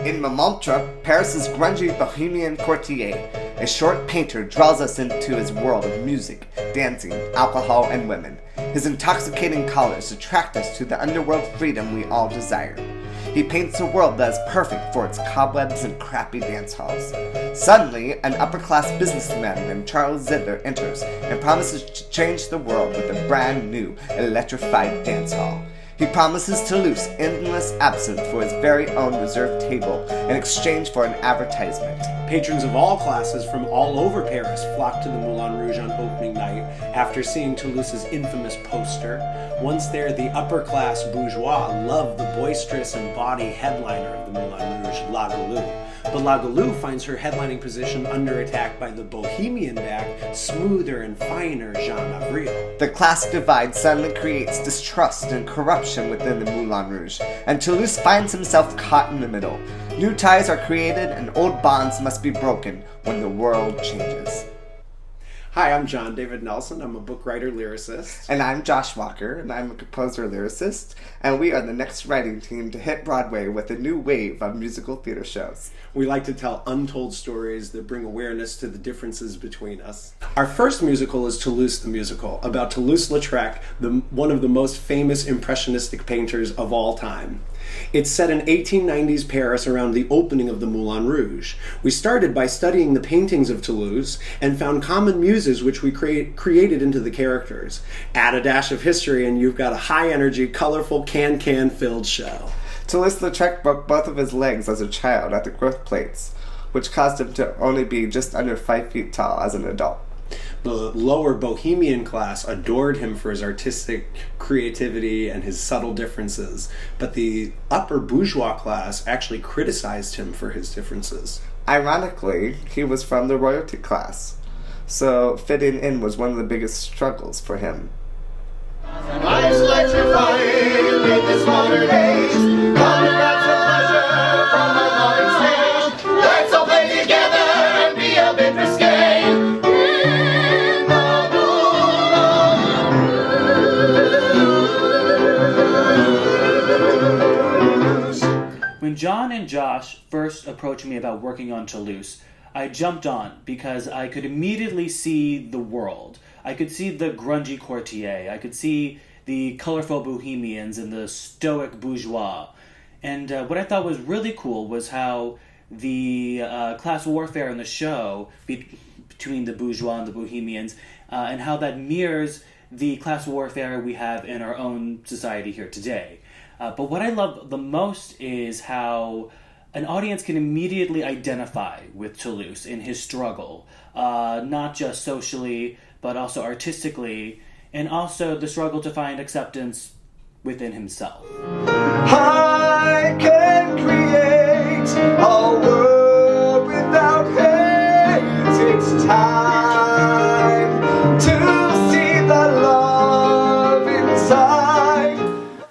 In Montmartre, Paris's grungy bohemian courtier, a short painter draws us into his world of music, dancing, alcohol, and women. His intoxicating colors attract us to the underworld freedom we all desire. He paints a world that is perfect for its cobwebs and crappy dance halls. Suddenly, an upper-class businessman named Charles Zidler enters and promises to change the world with a brand new, electrified dance hall. He promises Toulouse endless absinthe for his very own reserved table in exchange for an advertisement. Patrons of all classes from all over Paris flock to the Moulin Rouge on opening night after seeing Toulouse's infamous poster. Once there, the upper-class bourgeois love the boisterous and bawdy headliner of the Moulin Rouge, La Galoux. But La Galoux finds her headlining position under attack by the bohemian-backed, smoother and finer Jean Avril. The class divide suddenly creates distrust and corruption within the Moulin Rouge, and Toulouse finds himself caught in the middle. New ties are created and old bonds must be broken when the world changes. Hi, I'm John David Nelson. I'm a book writer lyricist. And I'm Josh Walker, and I'm a composer lyricist, and we are the next writing team to hit Broadway with a new wave of musical theater shows. We like to tell untold stories that bring awareness to the differences between us. Our first musical is Toulouse the Musical, about Toulouse-Lautrec, one of the most famous impressionistic painters of all time. It's set in 1890s Paris around the opening of the Moulin Rouge. We started by studying the paintings of Toulouse and found common muses which we created into the characters. Add a dash of history and you've got a high-energy, colorful, can-filled show. Toulouse-Lautrec broke both of his legs as a child at the growth plates, which caused him to only be just under 5 feet tall as an adult. The lower bohemian class adored him for his artistic creativity and his subtle differences, but the upper bourgeois class actually criticized him for his differences. Ironically, he was from the royalty class, so fitting in was one of the biggest struggles for him. Life's electrifying in this modern age. Come and have some pleasure from the modern stage. Let's all play together and be a bit risque. In the Moulin Rouge. When John and Josh first approached me about working on Toulouse, I jumped on because I could immediately see the world. I could see the grungy courtier. I could see the colorful bohemians and the stoic bourgeois. And what I thought was really cool was how the class warfare in the show between the bourgeois and the bohemians, and how that mirrors the class warfare we have in our own society here today. But what I love the most is how an audience can immediately identify with Toulouse in his struggle, not just socially, but also artistically, and also the struggle to find acceptance within himself. I can create a world without hate. It's time to see the love inside.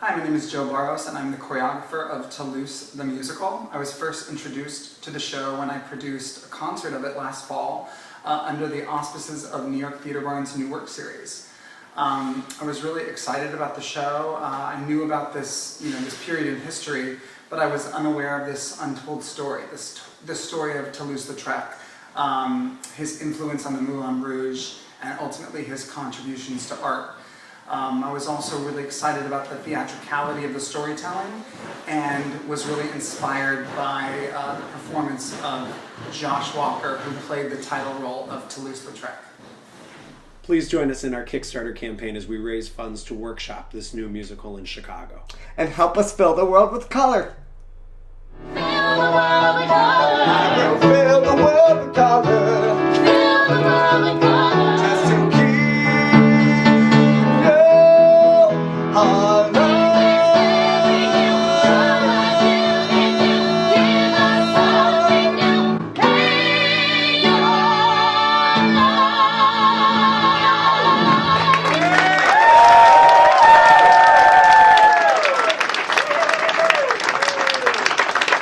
Hi, my name is Joe Barros, and I'm the choreographer of Toulouse the Musical. I was first introduced to the show when I produced a concert of it last fall under the auspices of New York Theatre Barn's New Work series. I was really excited about the show. I knew about this period in history, but I was unaware of this untold story, this story of Toulouse-Lautrec, his influence on the Moulin Rouge, and ultimately his contributions to art. I was also really excited about the theatricality of the storytelling and was really inspired by the performance of Josh Walker, who played the title role of Toulouse-Lautrec. Please join us in our Kickstarter campaign as we raise funds to workshop this new musical in Chicago. And help us fill the world with color. Fill the world with color. I will fill the world with color. Fill the world with color.